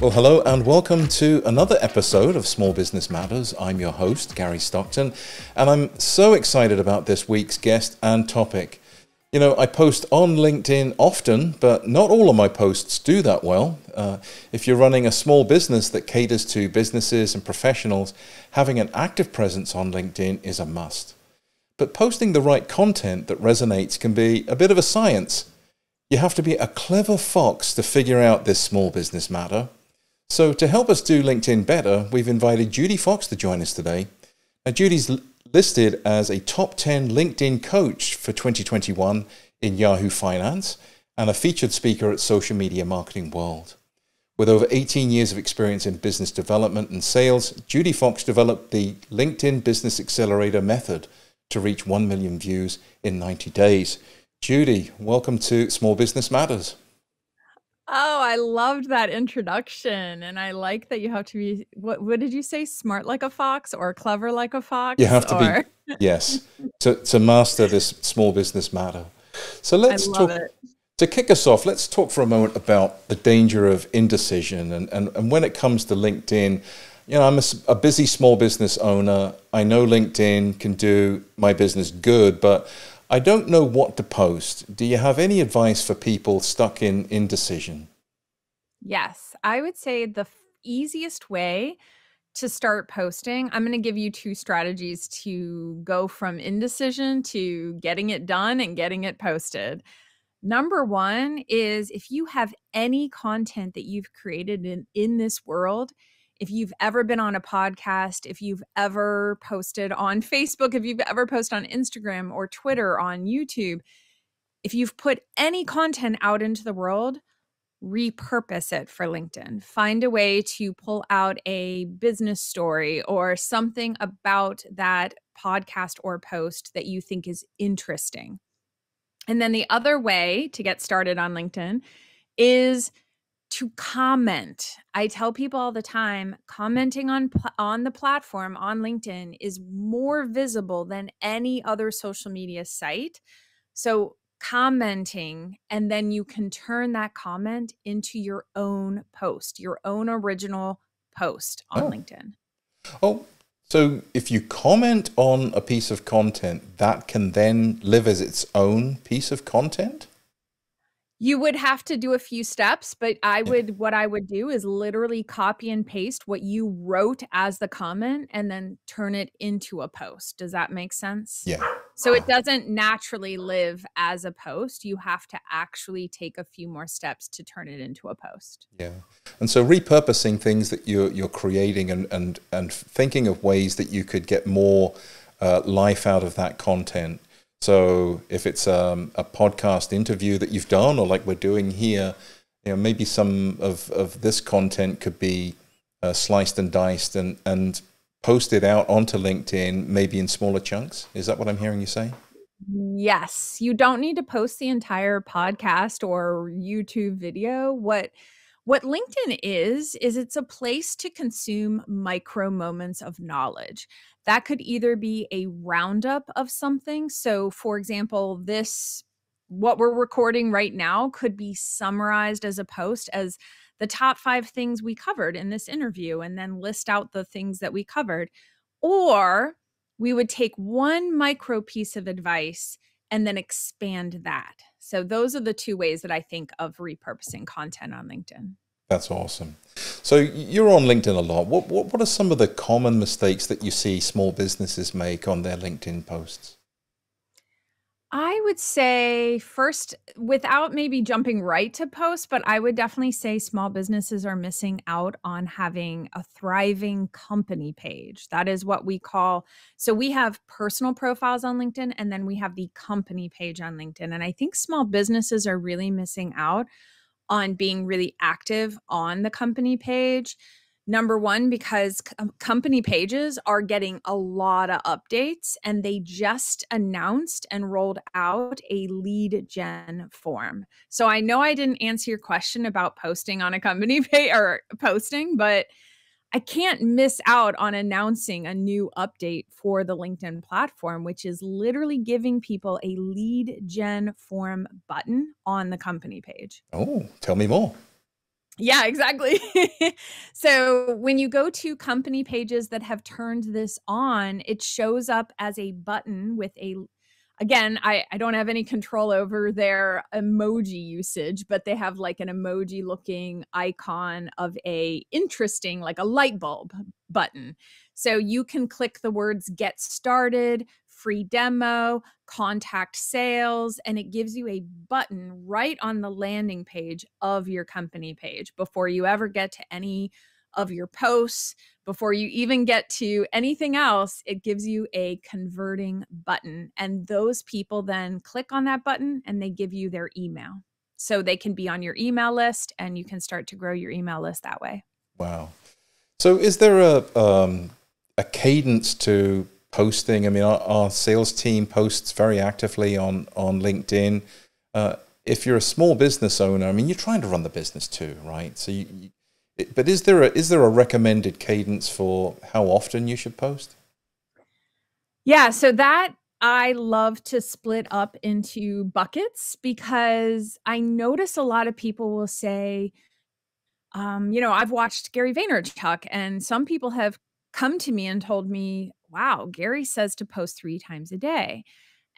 Well, hello and welcome to another episode of Small Business Matters. I'm your host, Gary Stockton, and I'm so excited about this week's guest and topic. You know, I post on LinkedIn often, but not all of my posts do that well. If you're running a small business that caters to businesses and professionals, having an active presence on LinkedIn is a must. But posting the right content that resonates can be a bit of a science. You have to be a clever fox to figure out this small business matter. So to help us do LinkedIn better, we've invited Judy Fox to join us today. Now, Judy's listed as a top 10 LinkedIn coach for 2021 in Yahoo Finance and a featured speaker at Social Media Marketing World. With over 18 years of experience in business development and sales, Judy Fox developed the LinkedIn Business Accelerator method to reach 1 million views in 90 days. Judy, welcome to Small Business Matters. Oh, I loved that introduction. And I like that you have to be, what did you say? Smart like a fox or clever like a fox? You have to be, yes, to master this small business matter. So I love it. To kick us off, let's talk for a moment about the danger of indecision. And when it comes to LinkedIn, you know, I'm a busy small business owner. I know LinkedIn can do my business good, but I don't know what to post. Do you have any advice for people stuck in indecision? Yes, I would say the easiest way to start posting, I'm going to give you two strategies to go from indecision to getting it done and getting it posted. Number one is if you have any content that you've created in this world, if you've ever been on a podcast, if you've ever posted on Facebook, if you've ever posted on Instagram or Twitter, on YouTube, if you've put any content out into the world, repurpose it for LinkedIn. Find a way to pull out a business story or something about that podcast or post that you think is interesting. And then the other way to get started on LinkedIn is to comment. I tell people all the time, commenting on the platform on LinkedIn is more visible than any other social media site. So commenting, and then you can turn that comment into your own post, your own original post on LinkedIn. Oh, so if you comment on a piece of content, that can then live as its own piece of content? You would have to do a few steps, but what I would do is literally copy and paste what you wrote as the comment and then turn it into a post. Does that make sense? Yeah. So it doesn't naturally live as a post. You have to actually take a few more steps to turn it into a post. Yeah. And so repurposing things that you're creating and thinking of ways that you could get more life out of that content. So if it's a podcast interview that you've done, or like we're doing here, you know, maybe some of this content could be sliced and diced and posted out onto LinkedIn, maybe in smaller chunks. Is that what I'm hearing you say? Yes, you don't need to post the entire podcast or YouTube video. What LinkedIn is it's a place to consume micro moments of knowledge. That could either be a roundup of something. So, for example, what we're recording right now could be summarized as a post as the top 5 things we covered in this interview, and then list out the things that we covered. Or we would take one micro piece of advice and then expand that. So those are the two ways that I think of repurposing content on LinkedIn. That's awesome. So you're on LinkedIn a lot. What are some of the common mistakes that you see small businesses make on their LinkedIn posts? I would say first, without maybe jumping right to post, but I would definitely say small businesses are missing out on having a thriving company page. That is what we call, so we have personal profiles on LinkedIn, and then we have the company page on LinkedIn. And I think small businesses are really missing out on being really active on the company page. Number one, because company pages are getting a lot of updates, and they just announced and rolled out a lead gen form. So I know I didn't answer your question about posting on a company page or posting, but I can't miss out on announcing a new update for the LinkedIn platform, which is literally giving people a lead gen form button on the company page. Oh, tell me more. Yeah, exactly. So when you go to company pages that have turned this on, it shows up as a button with a, again, I don't have any control over their emoji usage, but they have like an emoji looking icon of a interesting, like a light bulb button. So you can click the words get started, free demo, contact sales, and it gives you a button right on the landing page of your company page before you ever get to any of your posts. Before you even get to anything else, it gives you a converting button. And those people then click on that button and they give you their email. So they can be on your email list and you can start to grow your email list that way. Wow. So is there a cadence to posting? I mean, our sales team posts very actively on LinkedIn. If you're a small business owner, I mean, you're trying to run the business too, right? So but is there a recommended cadence for how often you should post? Yeah, so that I love to split up into buckets because I notice a lot of people will say, I've watched Gary Vaynerchuk, and some people have come to me and told me, wow, Gary says to post 3 times a day.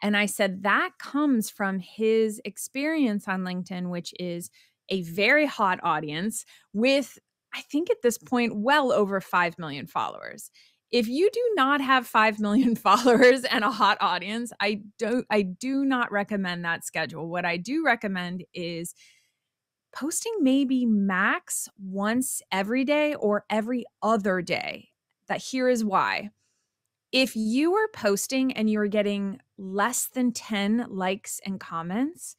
And I said, that comes from his experience on LinkedIn, which is a very hot audience with, I think at this point, well over 5 million followers. If you do not have 5 million followers and a hot audience, I do not recommend that schedule. What I do recommend is posting maybe max once every day or every other day. That here is why. If you are posting and you're getting less than 10 likes and comments,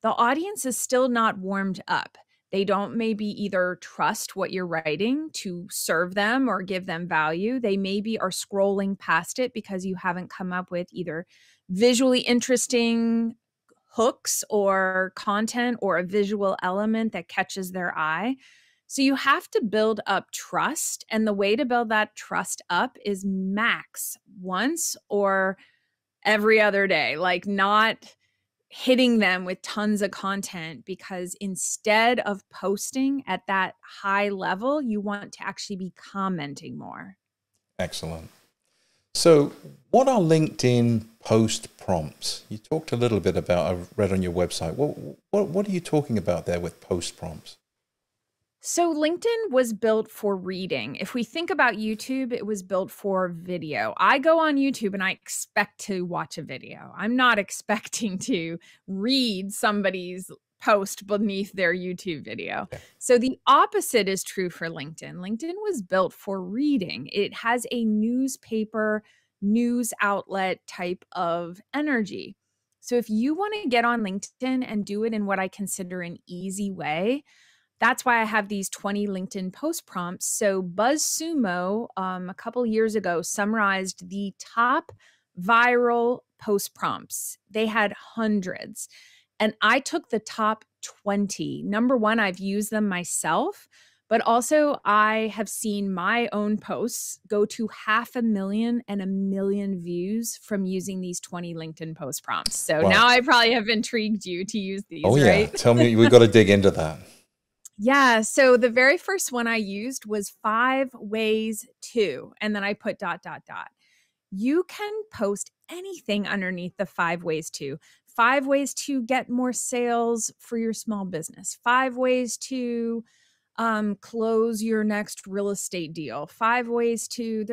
the audience is still not warmed up. They don't maybe either trust what you're writing to serve them or give them value. They maybe are scrolling past it because you haven't come up with either visually interesting hooks or content or a visual element that catches their eye. So you have to build up trust. And the way to build that trust up is max once or every other day, like not hitting them with tons of content, because instead of posting at that high level, you want to actually be commenting more. Excellent. So, what are LinkedIn post prompts? You talked a little bit about, I've read on your website. What are you talking about there with post prompts? So, LinkedIn was built for reading. If we think about YouTube, it was built for video. I go on YouTube and I expect to watch a video. I'm not expecting to read somebody's post beneath their YouTube video. Yeah. So, the opposite is true for LinkedIn. LinkedIn was built for reading, it has a newspaper, news outlet type of energy. So, if you want to get on LinkedIn and do it in what I consider an easy way, that's why I have these 20 LinkedIn post prompts. So BuzzSumo, a couple years ago, summarized the top viral post prompts. They had hundreds, and I took the top 20. Number one, I've used them myself, but also I have seen my own posts go to 500,000 and 1 million views from using these 20 LinkedIn post prompts. So Wow. now I probably have intrigued you to use these, Oh, yeah. right? Tell me, we've got to dig into that. Yeah. So the very first one I used was 5 ways to, and then I put dot, dot, dot. You can post anything underneath the 5 ways to. 5 ways to get more sales for your small business. 5 ways to close your next real estate deal. 5 ways to,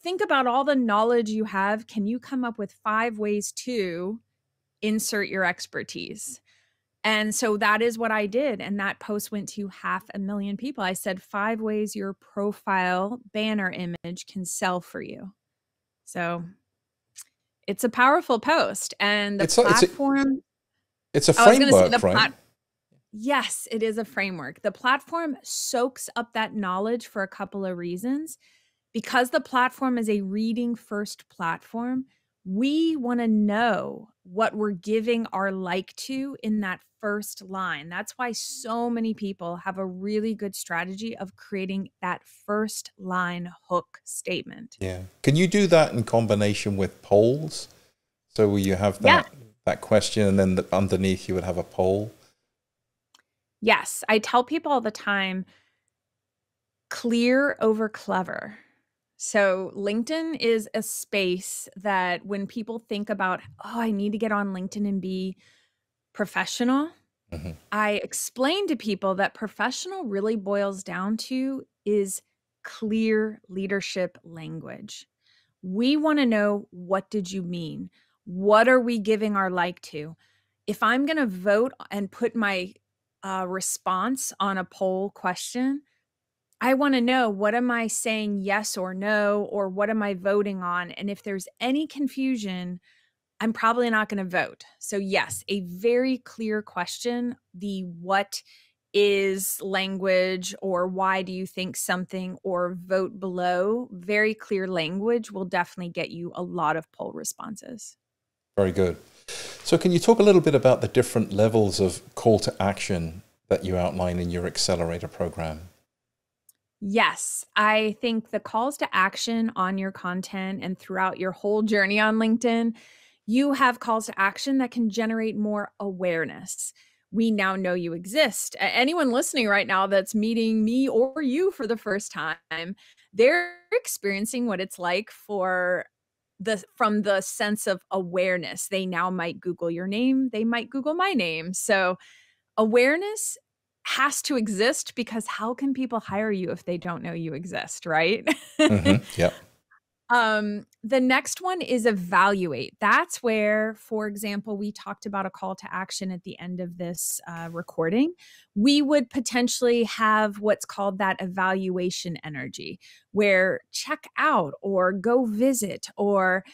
think about all the knowledge you have. Can you come up with 5 ways to insert your expertise? And so that is what I did. And that post went to 500,000 people. I said 5 ways your profile banner image can sell for you. So it's a powerful post. And the platform. It's a I was going to say framework, right? Yes, it is a framework. The platform soaks up that knowledge for a couple of reasons. Because the platform is a reading first platform, we want to know what we're giving our like to in that first line. That's why so many people have a really good strategy of creating that first line hook statement. Yeah. Can you do that in combination with polls? So you have Yeah. that question, and then underneath you would have a poll. Yes, I tell people all the time, clear over clever. So, LinkedIn is a space that when people think about, oh, I need to get on LinkedIn and be professional, Hmm. I explain to people that professional really boils down to is clear leadership language. We want to know, what did you mean? What are we giving our like to? If I'm going to vote and put my response on a poll question, I want to know, what am I saying yes or no, or what am I voting on? And if there's any confusion, I'm probably not going to vote. So, yes, a very clear question. The what is language, or why do you think something, or vote below, very clear language will definitely get you a lot of poll responses. Very good. So can you talk a little bit about the different levels of call to action that you outline in your accelerator program? Yes, I think the calls to action on your content and throughout your whole journey on LinkedIn, you have calls to action that can generate more awareness. We now know you exist. Anyone listening right now that's meeting me or you for the first time, they're experiencing what it's like for from the sense of awareness. They now might Google your name, they might Google my name. So awareness has to exist, because how can people hire you if they don't know you exist, right? Hmm. Yeah. The next one is evaluate. That's where, for example, we talked about a call to action at the end of this recording. We would potentially have what's called that evaluation energy, where check out or go visit or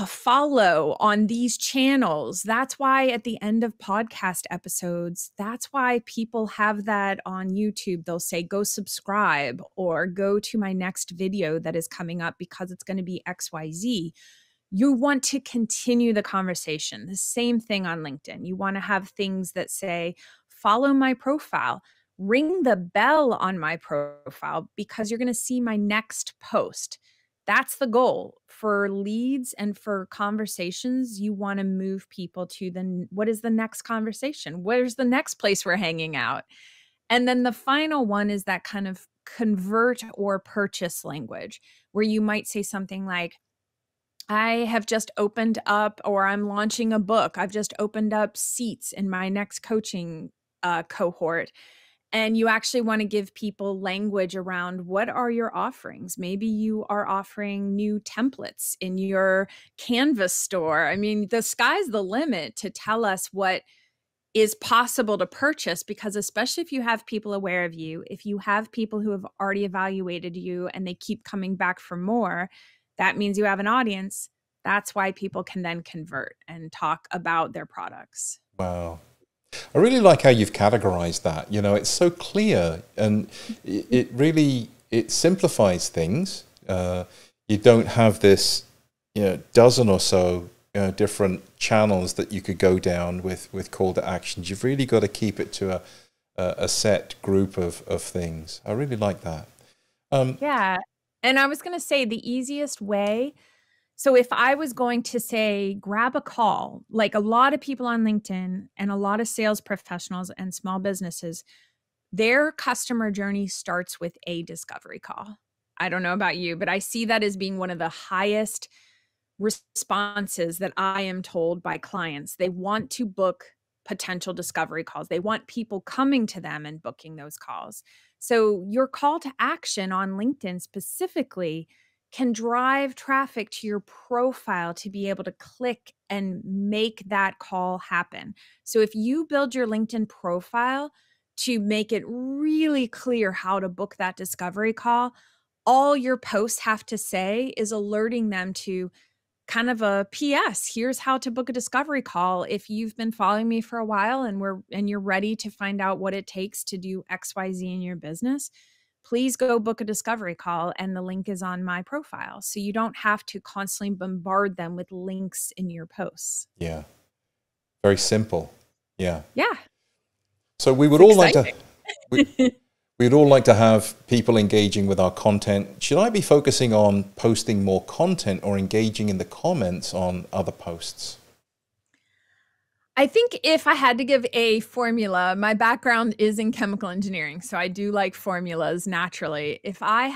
follow on these channels. That's why at the end of podcast episodes, that's why people have that on YouTube. They'll say, go subscribe or go to my next video that is coming up because it's going to be XYZ. You want to continue the conversation. The same thing on LinkedIn. You want to have things that say, follow my profile, ring the bell on my profile, because you're going to see my next post. That's the goal for leads and for conversations. You want to move people to what is the next conversation? Where's the next place we're hanging out? And then the final one is that kind of convert or purchase language, where you might say something like, I have just opened up, or I'm launching a book. I've just opened up seats in my next coaching cohort. And you actually want to give people language around, what are your offerings? Maybe you are offering new templates in your Canvas store. I mean, the sky's the limit to tell us what is possible to purchase, because especially if you have people aware of you, if you have people who have already evaluated you and they keep coming back for more, that means you have an audience. That's why people can then convert and talk about their products. Wow. I really like how you've categorized that. You know, it's so clear, and it really, it simplifies things. You don't have this, dozen or so different channels that you could go down with call to actions. You've really got to keep it to a set group of things. I really like that. Yeah. And I was going to say, the easiest way. So if I was going to say, grab a call, like a lot of people on LinkedIn and a lot of sales professionals and small businesses, their customer journey starts with a discovery call. I don't know about you, but I see that as being one of the highest responses that I am told by clients. They want to book potential discovery calls. They want people coming to them and booking those calls. So your call to action on LinkedIn specifically can drive traffic to your profile to be able to click and make that call happen. So if you build your LinkedIn profile to make it really clear how to book that discovery call, all your posts have to say is alerting them to kind of a PS, here's how to book a discovery call. If you've been following me for a while and you're ready to find out what it takes to do XYZ in your business, please go book a discovery call, and the link is on my profile. So you don't have to constantly bombard them with links in your posts. Yeah. Very simple. Yeah. Yeah. So we would all like to, we'd all like to have people engaging with our content. Should I be focusing on posting more content or engaging in the comments on other posts? I think if I had to give a formula, my background is in chemical engineering, so I do like formulas naturally. If I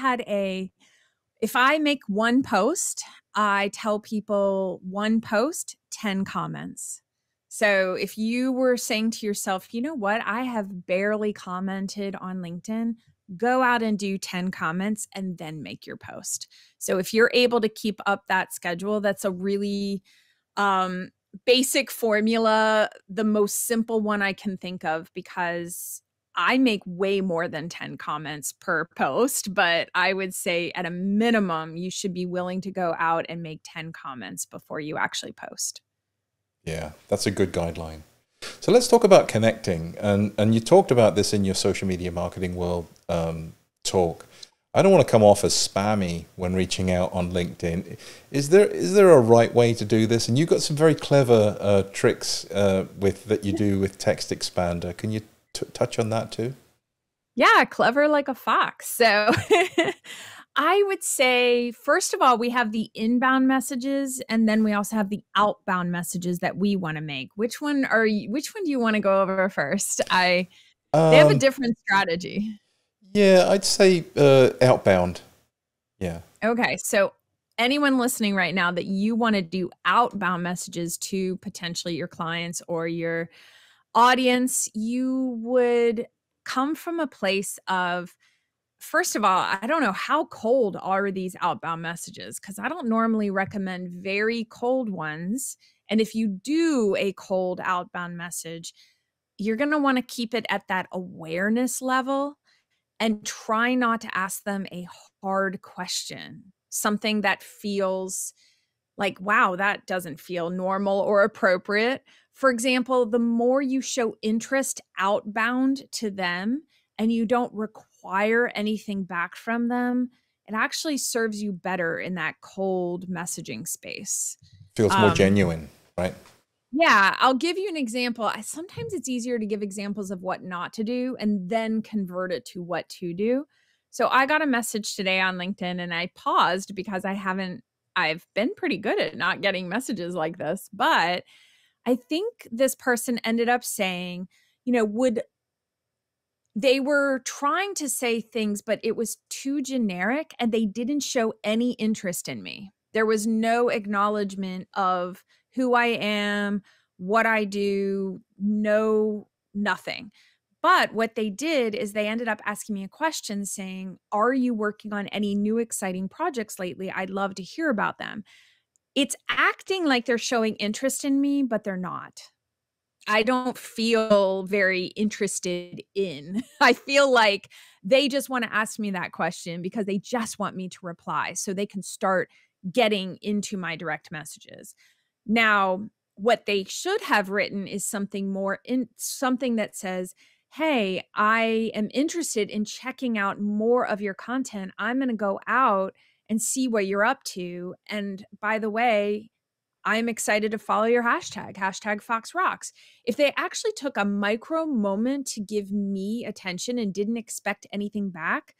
make one post, I tell people one post, 10 comments. So if you were saying to yourself, you know what, I have barely commented on LinkedIn, go out and do 10 comments and then make your post. So if you're able to keep up that schedule, that's a really um, basic formula, the most simple one I can think of, because I make way more than 10 comments per post, but I would say at a minimum, you should be willing to go out and make 10 comments before you actually post. Yeah, that's a good guideline. So let's talk about connecting. And you talked about this in your social media marketing world talk. I don't want to come off as spammy when reaching out on LinkedIn. Is there a right way to do this? And you've got some very clever tricks that you do with Text Expander. Can you touch on that too? Yeah, clever like a fox. So I would say, first of all, we have the inbound messages, and then we also have the outbound messages that we want to make. Which one do you want to go over first? They have a Um, different strategy. yeah, I'd say outbound. Yeah. Okay, so anyone listening right now that you want to do outbound messages to potentially your clients or your audience, you would come from a place of, first of all, I don't know, how cold are these outbound messages? Because I don't normally recommend very cold ones. And if you do a cold outbound message, you're going to want to keep it at that awareness level and try not to ask them a hard question, something that feels like, wow, that doesn't feel normal or appropriate. For example, the more you show interest outbound to them and you don't require anything back from them, it actually serves you better in that cold messaging space. Feels more Um, genuine, right? yeah, I'll give you an example. Sometimes it's easier to give examples of what not to do and then convert it to what to do. So I got a message today on LinkedIn and I paused because I've been pretty good at not getting messages like this, but I think this person ended up saying, would they were trying to say things, but it was too generic and they didn't show any interest in me. There was no acknowledgement of who I am, what I do, no, nothing. But what they did is they ended up asking me a question saying, are you working on any new exciting projects lately? I'd love to hear about them. It's acting like they're showing interest in me, but they're not. I don't feel very interested in. I feel like they just want to ask me that question because they just want me to reply so they can start getting into my direct messages. Now, what they should have written is something that says, "Hey, I am interested in checking out more of your content. I'm going to go out and see what you're up to. And by the way, I'm excited to follow your hashtag Fox Rocks." If they actually took a micro moment to give me attention and didn't expect anything back,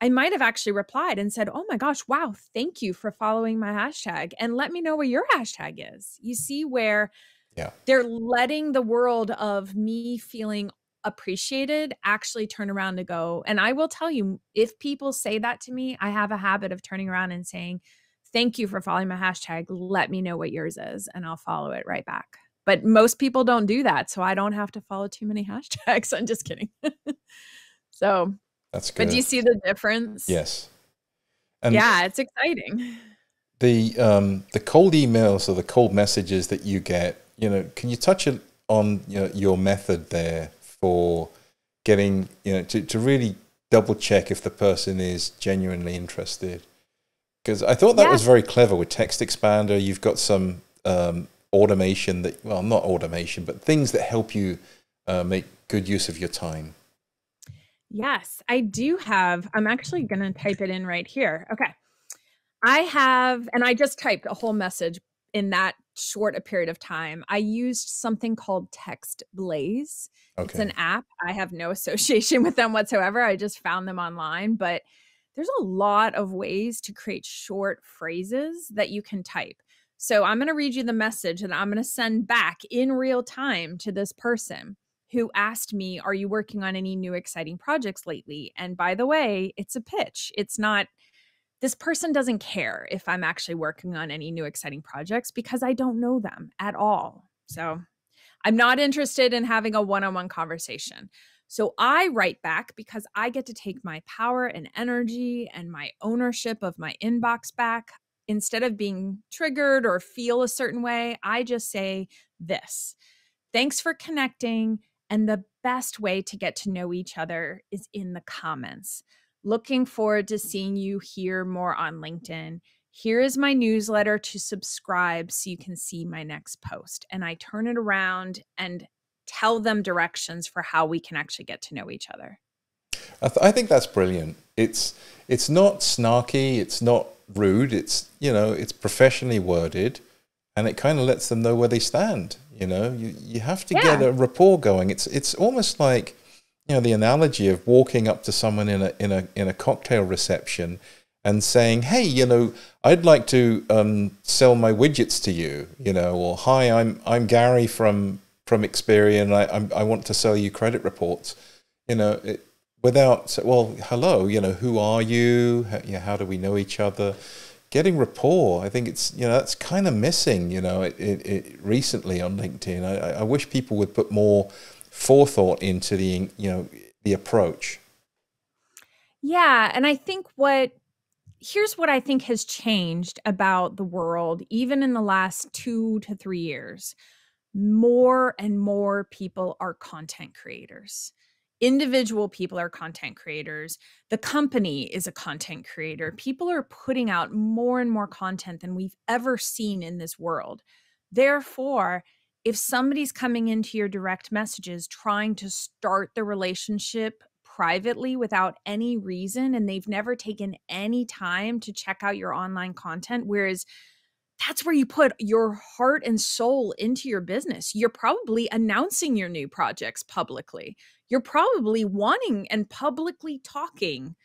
I might have actually replied and said, "Oh my gosh, wow, thank you for following my hashtag. And let me know what your hashtag is." You see where Yeah. they're letting the world of me feeling appreciated actually turn around to go. And I will tell you, if people say that to me, I have a habit of turning around and saying, "Thank you for following my hashtag. Let me know what yours is, and I'll follow it right back." But most people don't do that. So I don't have to follow too many hashtags. I'm just kidding. So, That's but do you good. see the difference? Yes. And Yeah, it's exciting. the cold emails or the cold messages that you get, can you touch on your method there for getting, to really double check if the person is genuinely interested? Because I thought that Yeah. was very clever with Text Expander. You've got some automation well, not automation, but things that help you make good use of your time. Yes, I do have. I'm actually going to type it in right here. Okay. I have, and I just typed a whole message in that short a period of time. I used something called Text Blaze. It's Okay. an app. I have no association with them whatsoever. I just found them online, but there's a lot of ways to create short phrases that you can type. So I'm going to read you the message that I'm going to send back in real time to this person who asked me, are you working on any new exciting projects lately? And by the way, it's a pitch. It's not, this person doesn't care if I'm actually working on any new exciting projects because I don't know them at all. So I'm not interested in having a one-on-one conversation. So I write back because I get to take my power and energy and my ownership of my inbox back. Instead of being triggered or feel a certain way, I just say this: thanks for connecting. And the best way to get to know each other is in the comments. Looking forward to seeing you here more on LinkedIn. Here is my newsletter to subscribe so you can see my next post. And I turn it around and tell them directions for how we can actually get to know each other. I think that's brilliant. It's not snarky, it's not rude, it's, you know, it's professionally worded, and it kind of lets them know where they stand. You know, you have to get a rapport going. It's almost like, you know, the analogy of walking up to someone in a cocktail reception and saying, hey, you know, I'd like to sell my widgets to you, you know, or hi, I'm Gary from Experian. I want to sell you credit reports. You know, without, well, hello, you know, who are you? How do we know each other? Getting rapport, I think it's, you know, that's kind of missing, you know, it recently on LinkedIn. I wish people would put more forethought into the, you know, the approach. Yeah. And I think here's what I think has changed about the world, even in the last 2 to 3 years. More and more people are content creators. Individual people are content creators. The company is a content creator. People are putting out more and more content than we've ever seen in this world. Therefore, if somebody's coming into your direct messages trying to start the relationship privately without any reason, and they've never taken any time to check out your online content, whereas that's where you put your heart and soul into your business. You're probably announcing your new projects publicly. You're probably wanting and publicly talking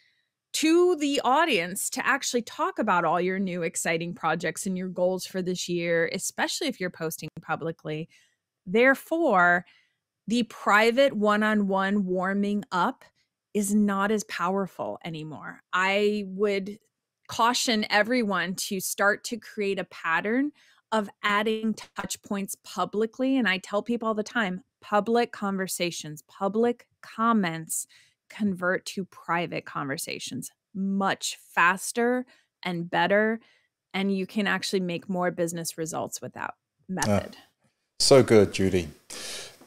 to the audience to actually talk about all your new exciting projects and your goals for this year, especially if you're posting publicly. Therefore, the private one-on-one warming up is not as powerful anymore. I would caution everyone to start to create a pattern of adding touch points publicly. And I tell people all the time, public conversations, public comments convert to private conversations much faster and better. And you can actually make more business results with that method. So good, Judy.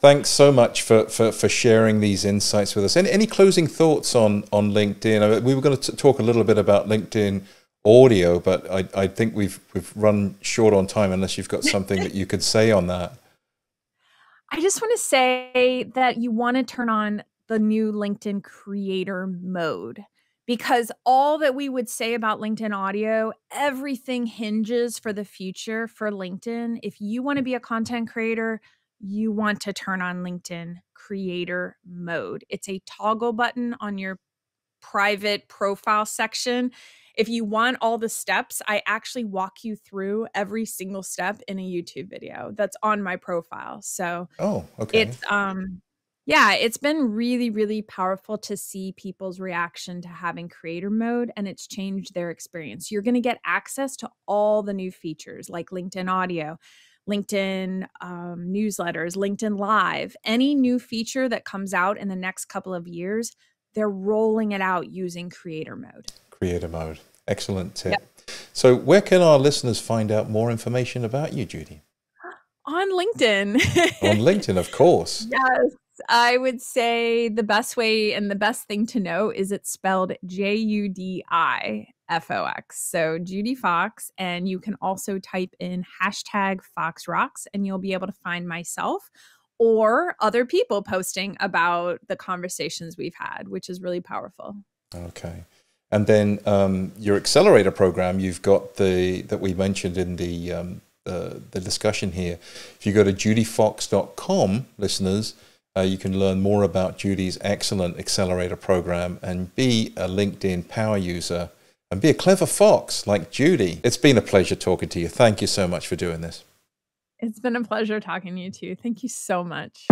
Thanks so much for sharing these insights with us. Any closing thoughts on LinkedIn? We were going to talk a little bit about LinkedIn audio, but I think we've run short on time unless you've got something that you could say on that. I just want to say that you want to turn on the new LinkedIn creator mode, because all that we would say about LinkedIn audio, everything hinges for the future for LinkedIn. If you want to be a content creator, you want to turn on LinkedIn creator mode. It's a toggle button on your private profile section. If you want all the steps, I actually walk you through every single step in a YouTube video that's on my profile. So okay. It's been really, really powerful to see people's reaction to having creator mode, and it's changed their experience. You're going to get access to all the new features like LinkedIn audio, LinkedIn newsletters, LinkedIn Live. Any new feature that comes out in the next couple of years, they're rolling it out using creator mode. Creator mode. Excellent tip. Yep. So where can our listeners find out more information about you, Judy? On LinkedIn. On LinkedIn, of course. Yes. I would say the best way and the best thing to know is it's spelled JUDIFOX. So Judy Fox. And you can also type in #FoxRocks and you'll be able to find myself or other people posting about the conversations we've had, which is really powerful. Okay. And then your accelerator program, you've got that we mentioned in the discussion here. If you go to judyfox.com, listeners, you can learn more about Judy's excellent accelerator program and be a LinkedIn power user and be a clever fox like Judy. It's been a pleasure talking to you. Thank you so much for doing this. It's been a pleasure talking to you too. Thank you so much.